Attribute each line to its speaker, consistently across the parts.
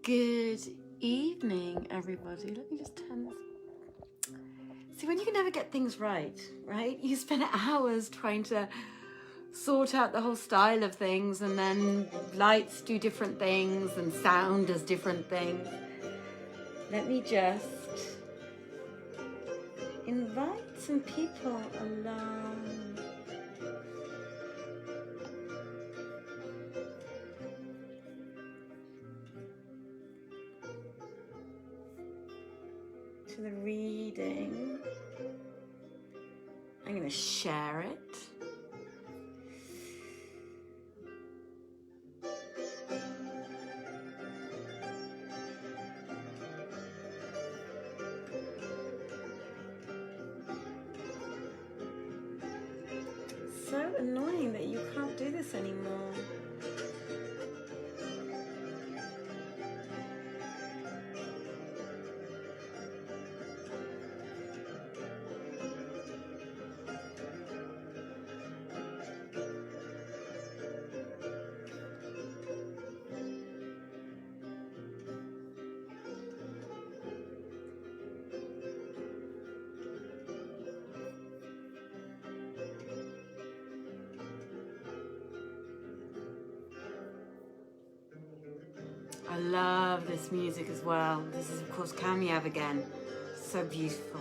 Speaker 1: Good evening, everybody. Let me just turn this. See, when you can never get things right? You spend hours trying to sort out the whole style of things, and then lights do different things and sound does different things. Let me just invite some people along. To the reading. I'm going to share it. So annoying that you can't do this anymore. I love this music as well. This is, of course, Kamyav again. So beautiful.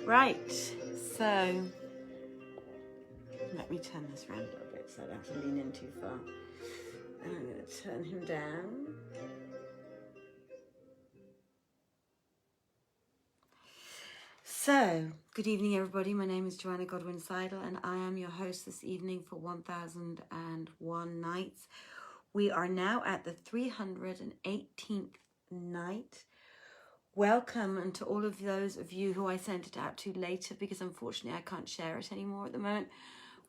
Speaker 1: Right, so let me turn this around a little bit so I don't have to lean in too far. And I'm going to turn him down. So, good evening everybody. My name is Joanna Godwin-Seidl and I am your host this evening for 1001 Nights. We are now at the 318th night. Welcome, and to all of those of you who I sent it out to later, because unfortunately I can't share it anymore at the moment.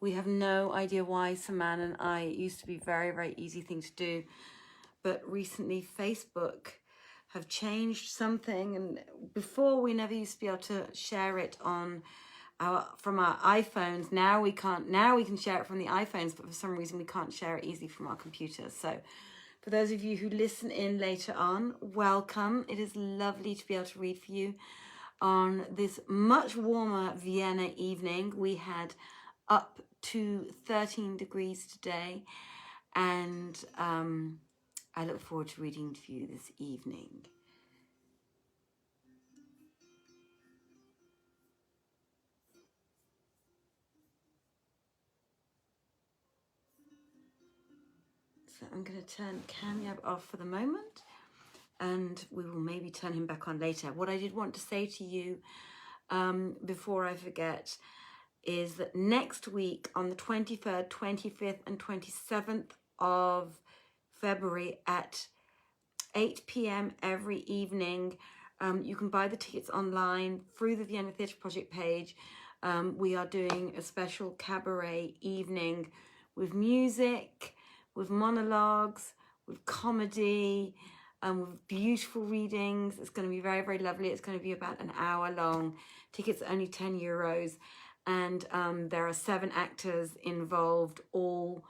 Speaker 1: We have no idea why. Samantha and I, it used to be a very, very easy thing to do, but recently Facebook have changed something, and before we never used to be able to share it on from our iPhones. Now we can't. Now we can share it from the iPhones, but for some reason we can't share it easily from our computers. So for those of you who listen in later on, welcome. It is lovely to be able to read for you on this much warmer Vienna evening. We had up to 13 degrees today, and I look forward to reading to you this evening. So I'm going to turn Kamyav off for the moment, and we will maybe turn him back on later. What I did want to say to you before I forget is that next week on the 23rd, 25th and 27th of February at 8 p.m. every evening, you can buy the tickets online through the Vienna Theatre Project page. We are doing a special cabaret evening with music, with monologues, with comedy, with beautiful readings. It's going to be very, very lovely. It's going to be about an hour long. Tickets are only €10. And there are 7 actors involved, all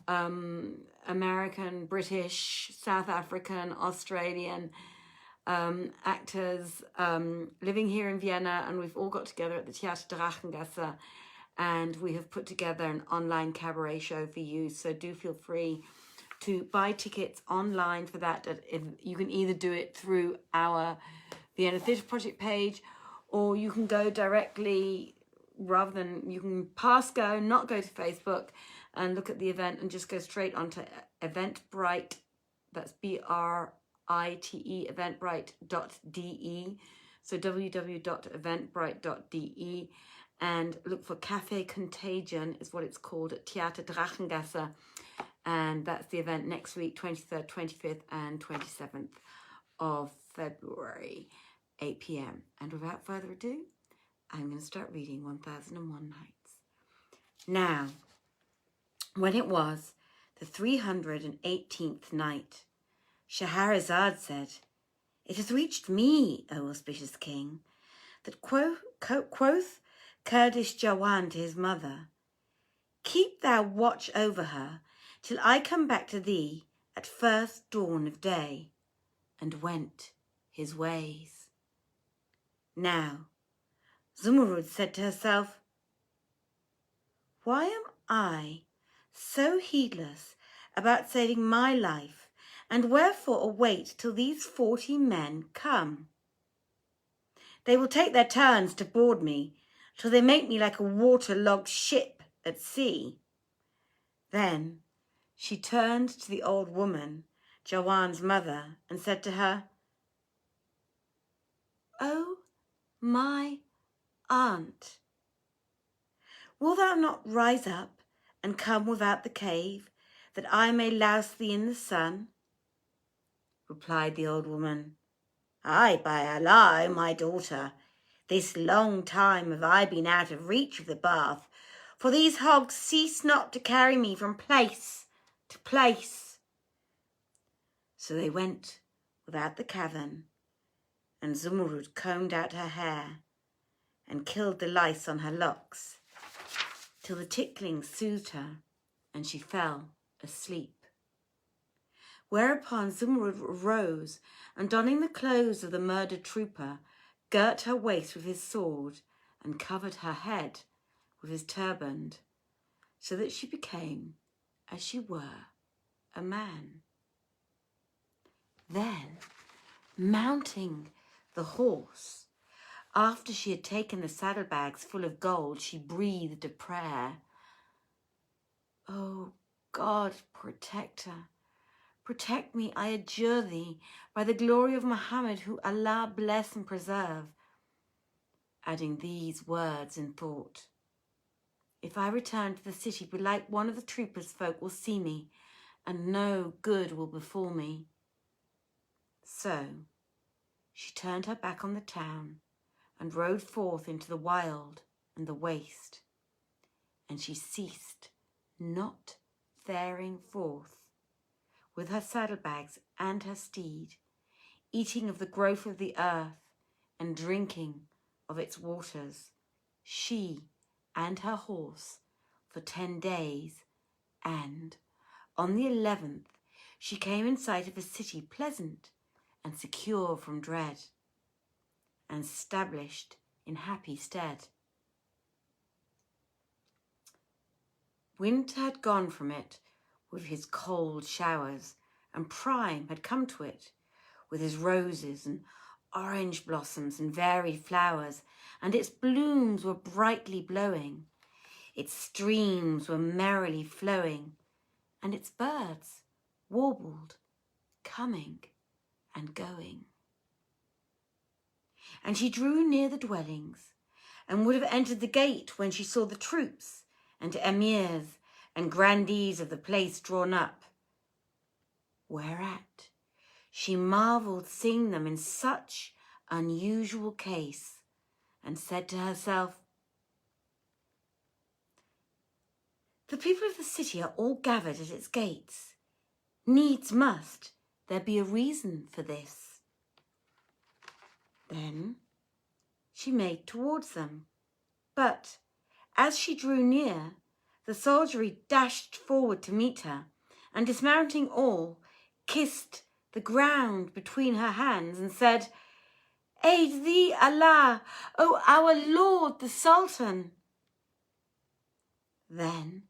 Speaker 1: American, British, South African, Australian actors living here in Vienna, and we've all got together at the Theater Drachengasse, and we have put together an online cabaret show for you. So do feel free to buy tickets online for that. You can either do it through our Vienna Theatre Project page, or you can go directly, rather than, you can pass go, not go to Facebook, and look at the event and just go straight onto Eventbrite. That's BRITE, eventbrite.de. So www.eventbrite.de, and look for Cafe Contagion is what it's called, at Theater Drachengasse. And that's the event next week, 23rd, 25th and 27th of February, 8 p.m. And without further ado, I'm going to start reading 1001 Nights. Now, when it was the 318th night, Shahrazad said, "It has reached me, O auspicious king, that quoth Kurdish Jawan to his mother, 'Keep thou watch over her till I come back to thee at first dawn of day,' and went his ways." Now, Zumurrud said to herself, "Why am I so heedless about saving my life, and wherefore await till these 40 men come? They will take their turns to board me, till they make me like a water-logged ship at sea." Then she turned to the old woman, Jawan's mother, and said to her, "Oh, my aunt, will thou not rise up and come without the cave, that I may louse thee in the sun?" Replied the old woman, "Aye, by Allah, O my daughter, this long time have I been out of reach of the bath, for these hogs cease not to carry me from place to place." So they went without the cavern, and Zumurrud combed out her hair and killed the lice on her locks, till the tickling soothed her, and she fell asleep. Whereupon Zumurrud rose, and donning the clothes of the murdered trooper, girt her waist with his sword, and covered her head with his turban, so that she became, as she were, a man. Then, mounting the horse, after she had taken the saddlebags full of gold, she breathed a prayer. "O God, protector, protect me, I adjure thee, by the glory of Muhammad, who Allah bless and preserve," adding these words in thought, "If I return to the city, belike one of the troopers' folk will see me, and no good will befall me." So she turned her back on the town and rode forth into the wild and the waste, and she ceased not faring forth with her saddlebags and her steed, eating of the growth of the earth and drinking of its waters, she and her horse, for 10 days, and on the 11th she came in sight of a city pleasant and secure from dread, and established in happy stead. Winter had gone from it with his cold showers, and Prime had come to it with his roses and orange blossoms and varied flowers, and its blooms were brightly blowing, its streams were merrily flowing, and its birds warbled, coming and going. And she drew near the dwellings, and would have entered the gate when she saw the troops and emirs and grandees of the place drawn up, whereat she marvelled seeing them in such unusual case, and said to herself, "The people of the city are all gathered at its gates. Needs must there be a reason for this." Then she made towards them, but as she drew near, the soldiery dashed forward to meet her, and dismounting all, kissed the ground between her hands, and said, "Aid thee, Allah, O our Lord the Sultan!" Then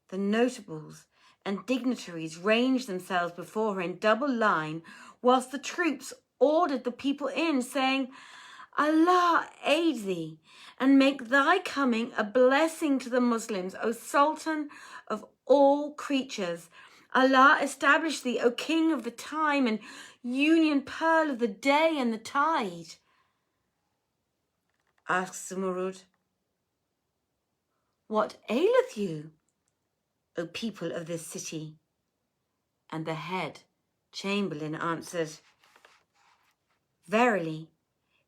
Speaker 1: the notables and dignitaries ranged themselves before her in double line, whilst the troops ordered the people in, saying, "Allah aid thee, and make thy coming a blessing to the Muslims, O Sultan of all creatures. Allah establish thee, O King of the time, and union pearl of the day and the tide." Asked Zumurrud, "What aileth you, O people of this city?" And the head chamberlain answered, "Verily,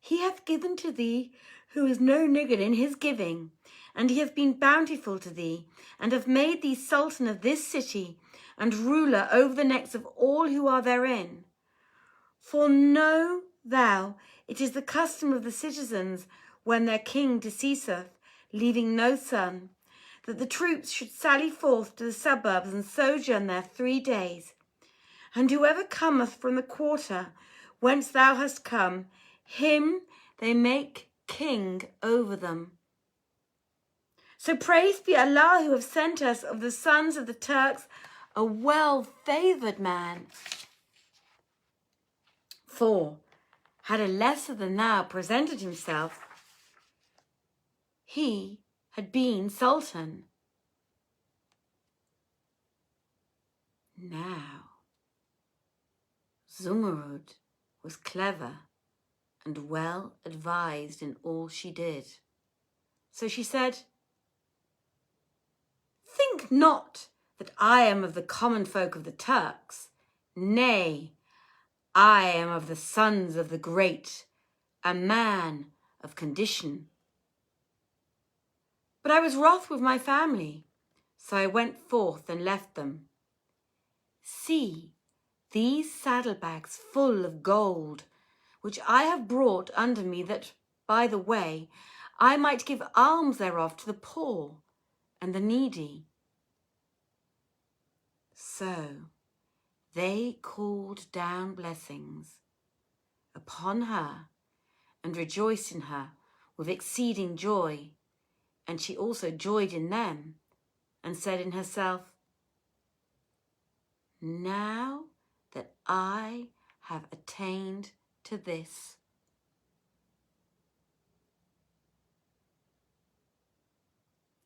Speaker 1: he hath given to thee who is no niggard in his giving, and he hath been bountiful to thee, and hath made thee sultan of this city, and ruler over the necks of all who are therein. For know thou, it is the custom of the citizens, when their king deceaseth, leaving no son, that the troops should sally forth to the suburbs and sojourn there 3 days. And whoever cometh from the quarter whence thou hast come, him they make king over them. So praised be Allah, who have sent us of the sons of the Turks a well-favoured man. For, had a lesser than thou presented himself, he had been sultan. Now, Zumurrud was clever and well advised in all she did. So she said, think not that I am of the common folk of the Turks. Nay, I am of the sons of the great, a man of condition. But I was wroth with my family, so I went forth and left them. See, these saddlebags full of gold, which I have brought under me, that, by the way, I might give alms thereof to the poor and the needy. So they called down blessings upon her and rejoiced in her with exceeding joy, and she also joyed in them, and said in herself, now that I have attained to this,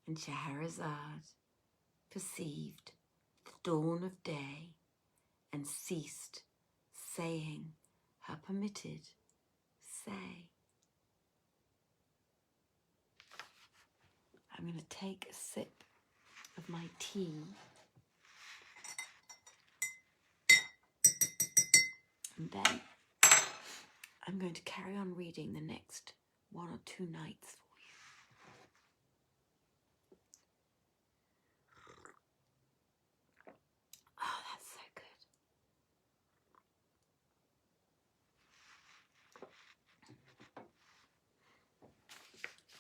Speaker 1: and Shahrazad perceived the dawn of day and ceased saying her permitted say. I'm going to take a sip of my tea. And then I'm going to carry on reading the next 1 or 2 nights for you. Oh, that's so good.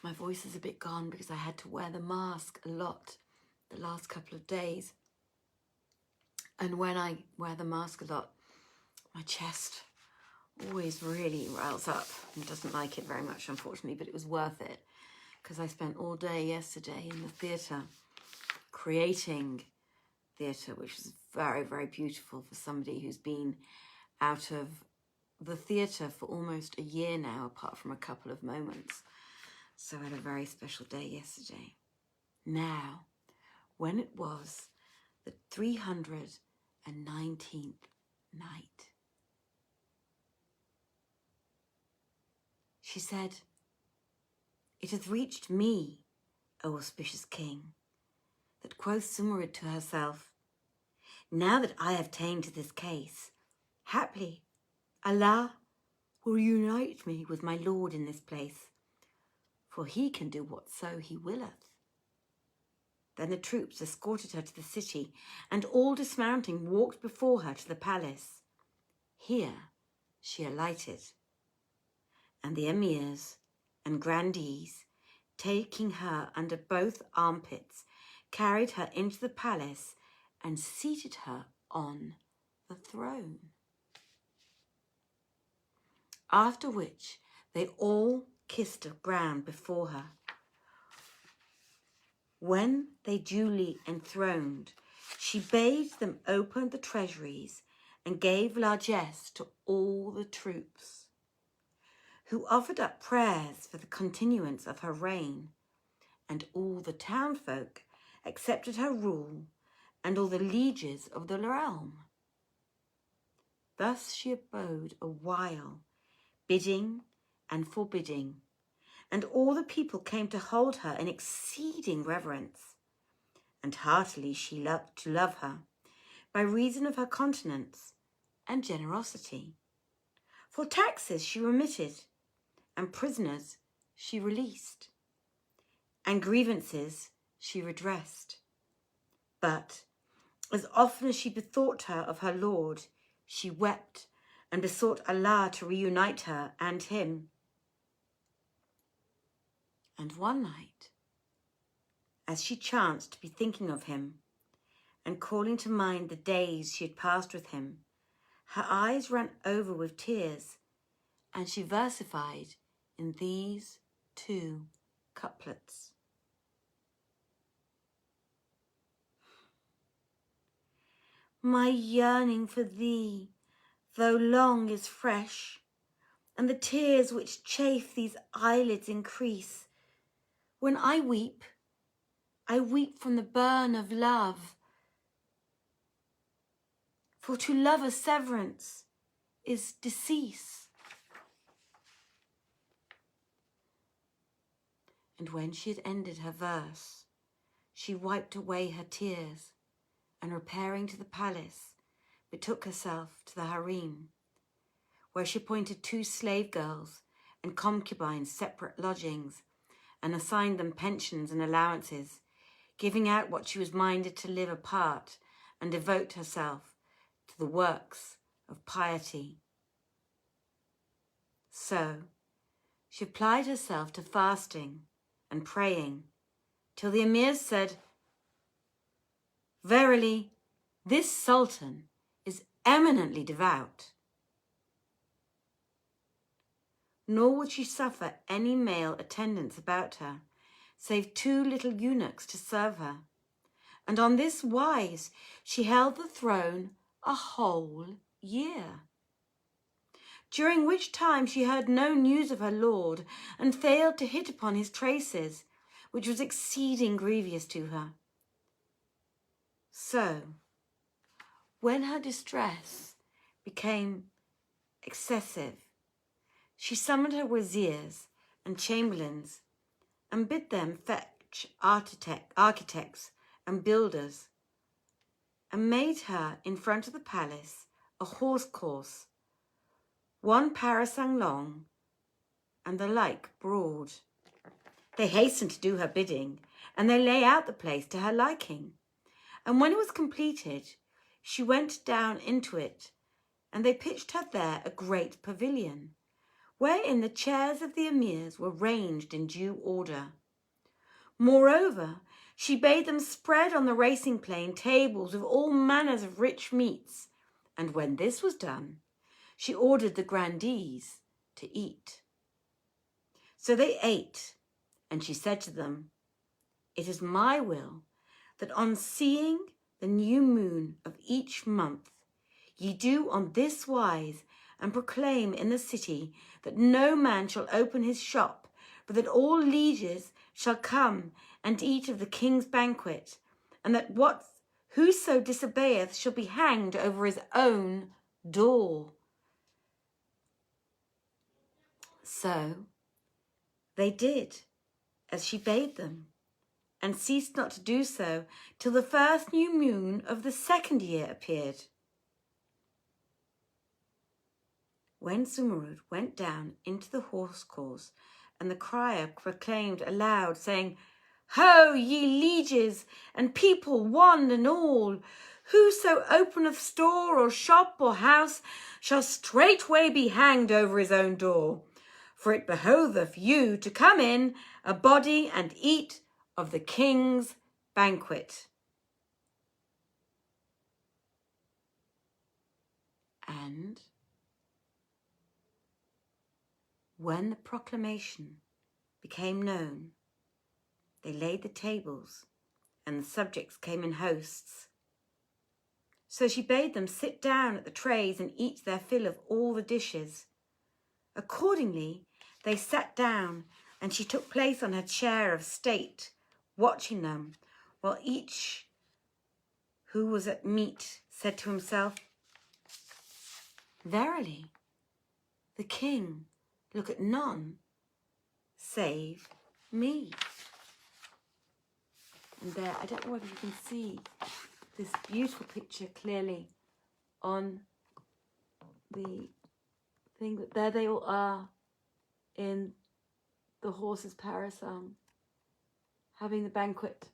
Speaker 1: My voice is a bit gone because I had to wear the mask a lot the last couple of days. And when I wear the mask a lot, my chest always really riles up and doesn't like it very much, unfortunately, but it was worth it because I spent all day yesterday in the theatre creating theatre, which was very, very beautiful for somebody who's been out of the theatre for almost a year now, apart from a couple of moments. So I had a very special day yesterday. Now, when it was the 319th night, she said, it hath reached me, O auspicious king, that quoth Zumurrud to herself, now that I have ta'en to this case, haply Allah will unite me with my lord in this place, for he can do whatso he willeth. Then the troops escorted her to the city, and all dismounting walked before her to the palace. Here she alighted, and the emirs and grandees, taking her under both armpits, carried her into the palace and seated her on the throne. After which they all kissed the ground before her. When they duly enthroned, she bade them open the treasuries and gave largesse to all the troops, who offered up prayers for the continuance of her reign, and all the townfolk accepted her rule, and all the lieges of the realm. Thus she abode a while, bidding and forbidding, and all the people came to hold her in exceeding reverence, and heartily she loved to love her, by reason of her continence and generosity. For taxes she remitted, and prisoners she released, and grievances she redressed. But as often as she bethought her of her lord, she wept and besought Allah to reunite her and him. And one night, as she chanced to be thinking of him and calling to mind the days she had passed with him, her eyes ran over with tears, and she versified in these 2 couplets. My yearning for thee, though long, is fresh, and the tears which chafe these eyelids increase. When I weep from the burn of love. For to love a severance is decease. And when she had ended her verse, she wiped away her tears, and repairing to the palace, betook herself to the harem, where she appointed 2 slave girls and concubines separate lodgings, and assigned them pensions and allowances, giving out what she was minded to live apart and devote herself to the works of piety. So she applied herself to fasting and praying, till the emirs said, "Verily, this sultan is eminently devout." Nor would she suffer any male attendants about her, save 2 little eunuchs to serve her. And on this wise she held the throne a whole year, during which time she heard no news of her lord, and failed to hit upon his traces, which was exceeding grievous to her. So, when her distress became excessive, she summoned her wazirs and chamberlains, and bid them fetch architects and builders, and made her in front of the palace a horse course, 1 parasang long and the like broad. They hastened to do her bidding, and they lay out the place to her liking. And when it was completed, she went down into it, and they pitched her there a great pavilion, wherein the chairs of the emirs were ranged in due order. Moreover, she bade them spread on the racing plain tables with all manners of rich meats, and when this was done, she ordered the grandees to eat. So they ate, and she said to them, "It is my will that on seeing the new moon of each month, ye do on this wise, and proclaim in the city that no man shall open his shop, but that all lieges shall come and eat of the king's banquet, and that whoso disobeyeth shall be hanged over his own door." So they did as she bade them, and ceased not to do so till the first new moon of the 2nd year appeared. When Zumurrud went down into the horse course, and the crier proclaimed aloud, saying, "Ho, ye lieges, and people one and all, whoso openeth store or shop or house shall straightway be hanged over his own door. For it behoveth you to come in a body and eat of the king's banquet." And when the proclamation became known, they laid the tables, and the subjects came in hosts. So she bade them sit down at the trays and eat their fill of all the dishes. Accordingly, they sat down, and she took place on her chair of state, watching them, while each who was at meat said to himself, "Verily, the king look at none save me." And there, I don't know whether you can see this beautiful picture clearly on the thing, but there they all are in the horse's parasang. having the banquet.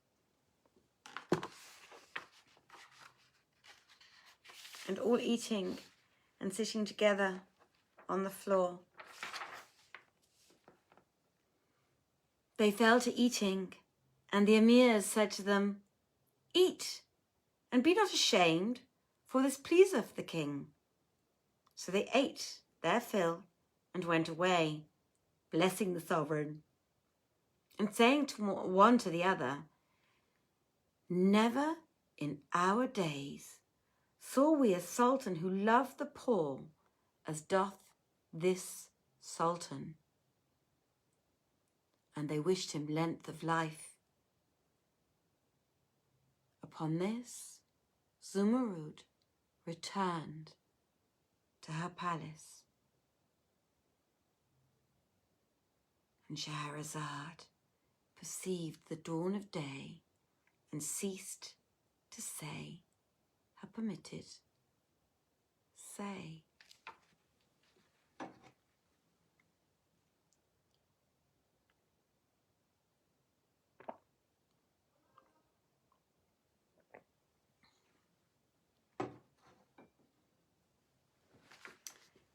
Speaker 1: And all eating and sitting together on the floor. They fell to eating, and the emirs said to them, "Eat, and be not ashamed, for this pleaseth the king." So they ate their fill and went away, blessing the sovereign, and saying to one to the other, "Never in our days saw we a sultan who loved the poor as doth this sultan." And they wished him length of life. Upon this, Zumurrud returned to her palace, and Shahrazad perceived the dawn of day and ceased to say her permitted say.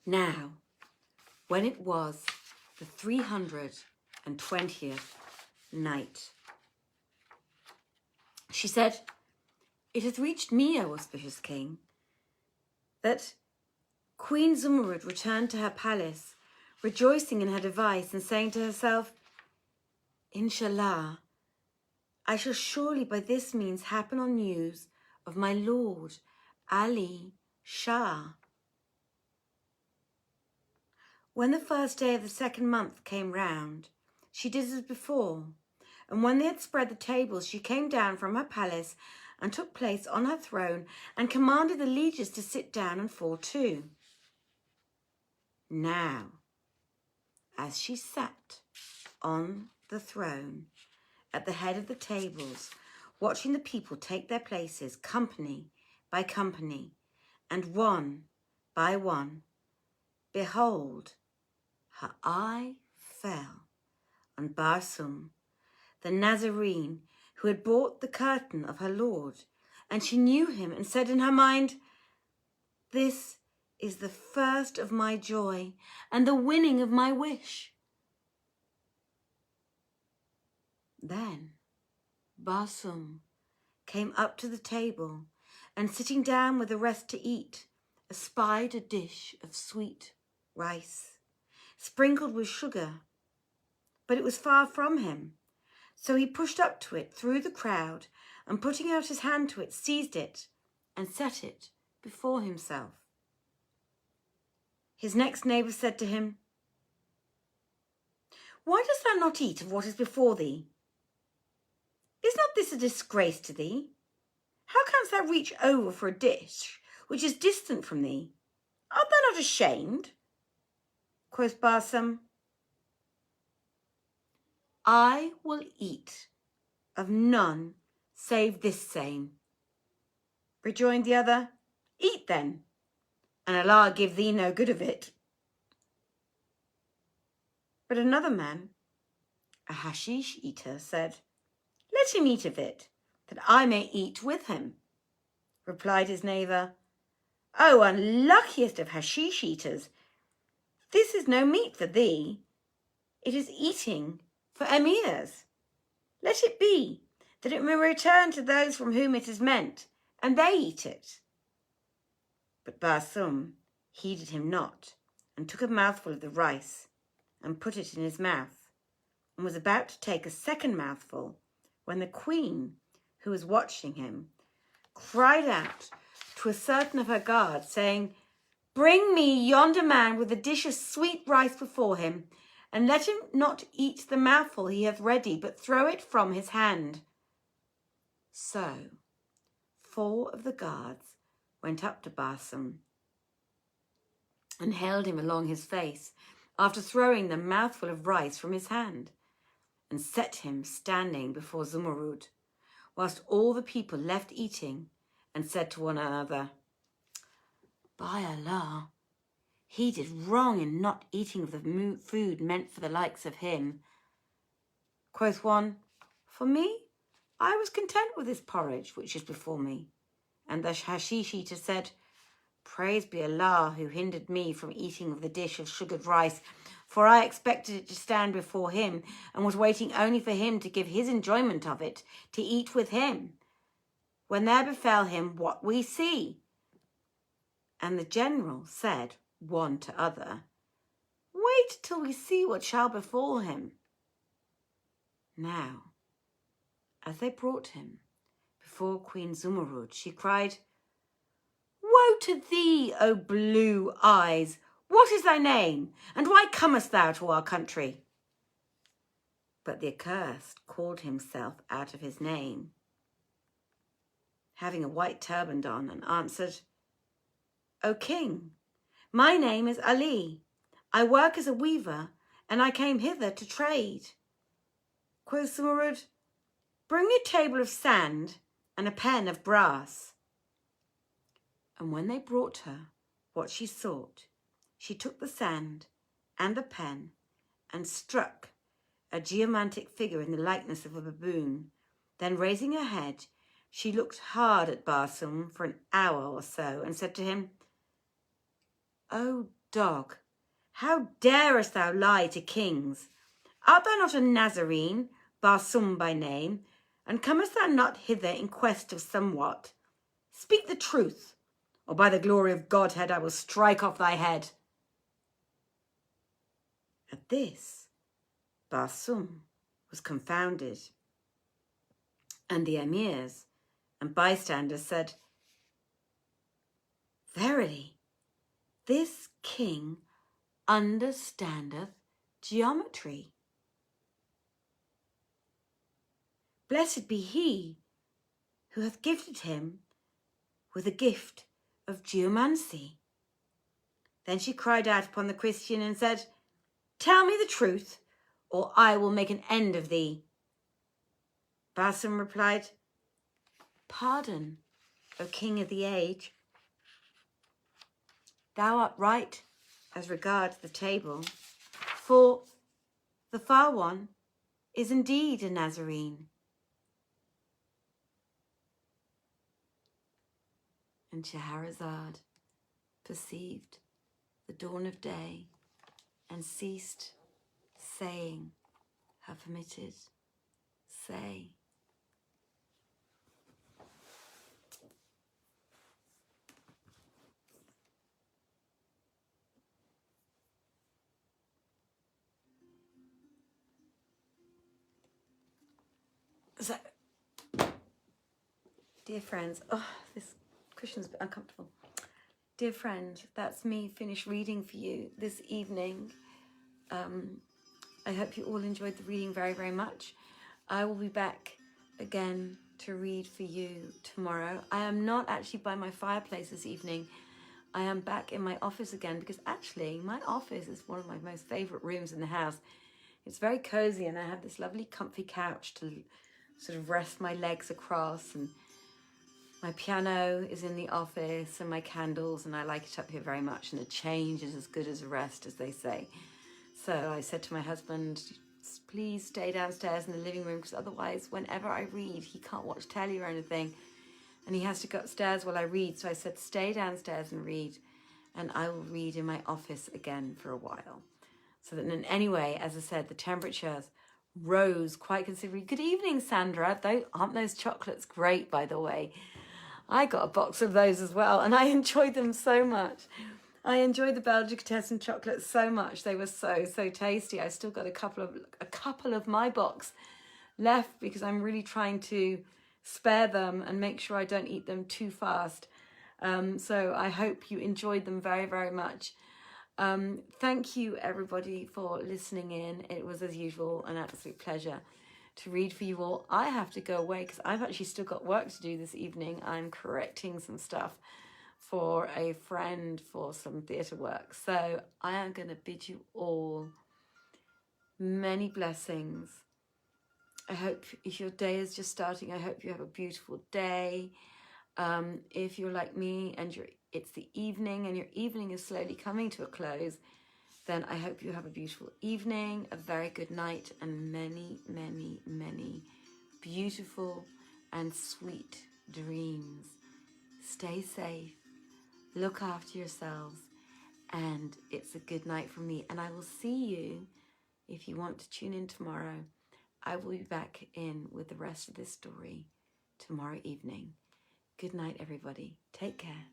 Speaker 1: Now, when it was the 320th night, she said, "It hath reached me, O auspicious king, that Queen Zumurrud returned to her palace, rejoicing in her device and saying to herself, Inshallah, I shall surely by this means happen on news of my lord Ali Shah." When the first day of the second month came round, she did as before, and when they had spread the tables, she came down from her palace and took place on her throne and commanded the lieges to sit down and fall to. Now, as she sat on the throne at the head of the tables, watching the people take their places, company by company, and one by one, behold, her eye fell on Barsum, the Nazarene, who had bought the curtain of her lord, and she knew him and said in her mind, "This is the first of my joy and the winning of my wish." Then Barsum came up to the table, and sitting down with the rest to eat, espied a dish of sweet rice, sprinkled with sugar, but it was far from him. So he pushed up to it through the crowd, and putting out his hand to it, seized it and set it before himself. His next neighbour said to him, "Why dost thou not eat of what is before thee? Is not this a disgrace to thee? How canst thou reach over for a dish which is distant from thee? Art thou not ashamed?" Quoth Barsum, "I will eat of none save this same." Rejoined the other, "Eat then, and Allah give thee no good of it." But another man, a hashish eater, said, "Let him eat of it, that I may eat with him." Replied his neighbour, "O unluckiest of hashish eaters, this is no meat for thee. It is eating for emirs. Let it be, that it may return to those from whom it is meant, and they eat it." But Barsum heeded him not, and took a mouthful of the rice, and put it in his mouth, and was about to take a second mouthful, when the queen, who was watching him, cried out to a certain of her guard, saying, "Bring me yonder man with a dish of sweet rice before him, and let him not eat the mouthful he hath ready, but throw it from his hand." So 4 of the guards went up to Barsum and held him along his face, after throwing the mouthful of rice from his hand, and set him standing before Zumurrud, whilst all the people left eating, and said to one another, "By Allah, he did wrong in not eating of the food meant for the likes of him." Quoth one, For me, I was content with this porridge which is before me. And the hashish eater said, Praise be Allah who hindered me from eating of the dish of sugared rice, for I expected it to stand before him and was waiting only for him to give his enjoyment of it, to eat with him, when there befell him what we see. And the general said one to other, Wait till we see what shall befall him. Now, as they brought him before Queen Zumurrud, she cried, Woe to thee, O blue eyes! What is thy name, and why comest thou to our country? But the accursed called himself out of his name, having a white turban on, and answered, O king, my name is Ali. I work as a weaver, and I came hither to trade. Quoth Zumurrud, Bring me a table of sand and a pen of brass. And when they brought her what she sought, she took the sand and the pen and struck a geomantic figure in the likeness of a baboon. Then raising her head, she looked hard at Barsum for an hour or so and said to him, O dog, how darest thou lie to kings? Art thou not a Nazarene, Barsum by name, and comest thou not hither in quest of somewhat? Speak the truth, or by the glory of Godhead I will strike off thy head. At this, Barsum was confounded, and the emirs and bystanders said, Verily, this king understandeth geometry. Blessed be he who hath gifted him with the gift of geomancy. Then she cried out upon the Christian and said, Tell me the truth, or I will make an end of thee. Barsum replied, Pardon, O king of the age. Thou art right as regards the table, for the far one is indeed a Nazarene. And Scheherazade perceived the dawn of day and ceased saying her permitted say. So, dear friends, this cushion's a bit uncomfortable. Dear friend, that's me finished reading for you this evening. I hope you all enjoyed the reading very, very much. I will be back again to read for you tomorrow. I am not actually by my fireplace this evening. I am back in my office again because actually my office is one of my most favourite rooms in the house. It's very cozy and I have this lovely comfy couch to sort of rest my legs across, and my piano is in the office and my candles, and I like it up here very much, and a change is as good as a rest, as they say. So I said to my husband, please stay downstairs in the living room, because otherwise whenever I read he can't watch telly or anything and he has to go upstairs while I read. So I said, stay downstairs and read, and I will read in my office again for a while. So that anyway, as I said, the temperatures rose quite considerably. Good evening, Sandra. Aren't those chocolates great, by the way? I got a box of those as well, and I enjoyed them so much. I enjoyed the Belgicatessen chocolates so much. They were so tasty. I still got a couple of my box left because I'm really trying to spare them and make sure I don't eat them too fast. So I hope you enjoyed them very, very much. Thank you everybody for listening in. It was, as usual, an absolute pleasure to read for you all. I have to go away because I've actually still got work to do this evening. I'm correcting some stuff for a friend for some theatre work. So I am going to bid you all many blessings. I hope if your day is just starting, I hope you have a beautiful day. If you're like me and it's the evening and your evening is slowly coming to a close, then I hope you have a beautiful evening, a very good night, and many, many, many beautiful and sweet dreams. Stay safe, look after yourselves, and it's a good night from me. And I will see you, if you want to tune in tomorrow. I will be back in with the rest of this story tomorrow evening. Good night, everybody. Take care.